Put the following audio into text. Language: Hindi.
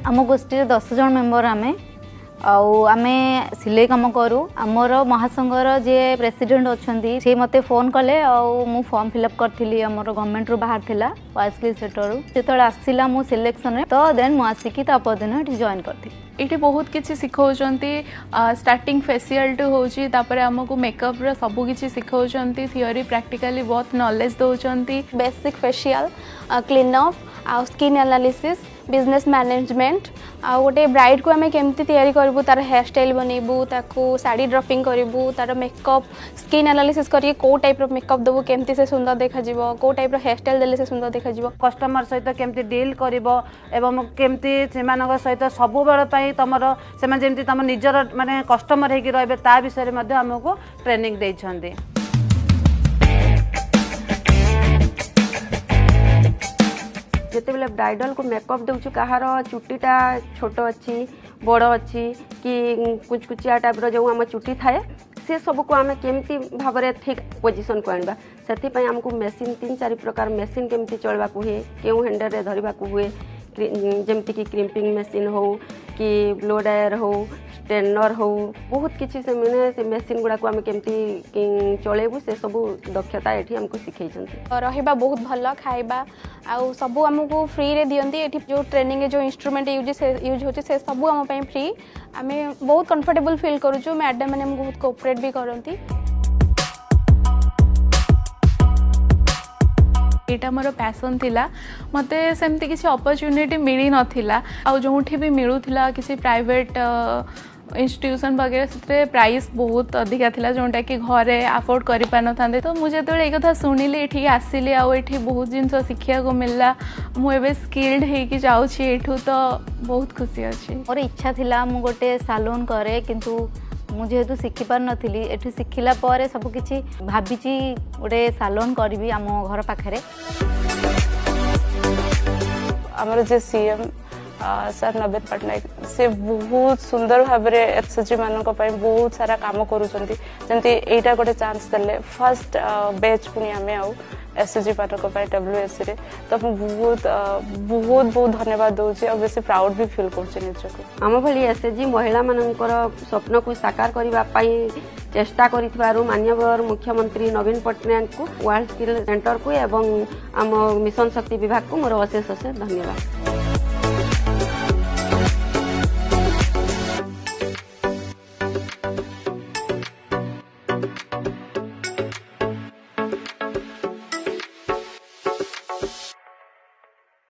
आम गोष्ठी 10 जन मेंबर आमे सिलाई कम करूँ आमर महासंघर जे प्रेसिडेंट अच्छा से मत फोन कले मु फॉर्म फिलअप करी आमर गवर्नमेंट रू बाहर थिला वाइसली सेक्टर जो आसला मु सिलेक्शन तो देन मु आसिकी तापरदिन ये जॉइन करती। ये बहुत किसी शिखाउछंती स्टार्टिंग फेसियल टू होची तापर हमको मेकअप रो सब किछि शिखाउछंती थियोरी प्रैक्टिकली बहुत नॉलेज दोचंती। बेसिक फेशियल क्लीन अप आ स्किन एनालिसिस बिजनेस मैनेजमेंट आ गोटे ब्राइड को आम केमती तैयारी करूँ तार हेयर स्टाइल बनइबू ताकू साड़ी ड्रपिंग करूँ तार मेकअप स्किन एनालिसिस करी को टाइप मेकअप देबू केमती से सुंदर देखा को टाइप हेयर स्टाइल देले से सुंदर देखा कस्टमर सहित केमती डील करिवो एवं केमती सेमानक सहित सबु बेल पई तमरो सेमान जेमती तम निजर माने कस्टमर हेकि रहबे ता विषय मध्ये हमको ट्रेनिंग दैछन्ती। जिते बेले ब्राइडल को मेकअप देउछु कहार चुट्टीटा छोट अच्छी बड़ अच्छी कि कुचकुचिया टाइप जो आम चुट्टी थाए से सब को आम केमती भाव में ठीक पोजिशन को आनबा से आमको मेसीन 3-4 प्रकार मेसीन केमती चलवा हुए क्यों हैंडल रे धरवा हुए जमती कि क्रिम्पिंग मेसीन हो कि ब्लो ड्रायर हो स्ट्रेनर हो बहुत किसी से मैंने से मेसीन गुड़ा को आम केमती चलेबू से सब दक्षता ये हमको शिखई रहा बहुत भल खाइबा आउ सब आमको फ्री रे दियंती एठी जो ट्रेनिंग जो इंस्ट्रूमेंट यूज होची से सब आम पई फ्री आमे बहुत कंफर्टेबल फील करूछु मैडम मैंने हमको बहुत कोऑपरेट भी करंती। एटा मोर पैशन थिला मते सेमती किसी अपॉर्चुनिटी मिली नथिला आ जोठी भी मिलुथिला किसी प्राइवेट इंस्टीट्यूशन वगैरह से प्राइस बहुत अधिका थिला जोटा कि घरे अफोर्ड करि पान थांदे तो मुझे तो एक कथा सुनिली एठी आसिली आ एठी बहुत जिंस शिखिया को मिलला मु एबे स्किल्ड हे कि जाउछि एठू तो बहुत खुशी अछि। मोर इच्छा थिला मु गोटे सैलून करे किंतु मुझे तो शिखि पार नथिली एठी शिखिला पारे सब किछि भाबिछि गोटे सैलून करबी आम घर पाखरे। हमर जे सीएम सर नवीन पट्टनायक से बहुत सुंदर भाव में एसएचजी मान बहुत सारा काम करुँच जमी यहाँ गोटे चांस देले फर्स्ट बैच पुणी आम आउ एसएचजी मान डब्ल्यूएससी रे तो बहुत बहुत बहुत धन्यवाद दूसरी और बेस प्राउड भी फील कर आम भली एसएचजी महिला मानकर स्वप्न को साकार करने चेष्टा करिथिबारु माननीय मुख्यमंत्री नवीन पट्टनायक को वर्ल्ड स्किल सेंटर को एवं आम मिशन शक्ति विभाग को मोर अशेष अशेष धन्यवाद।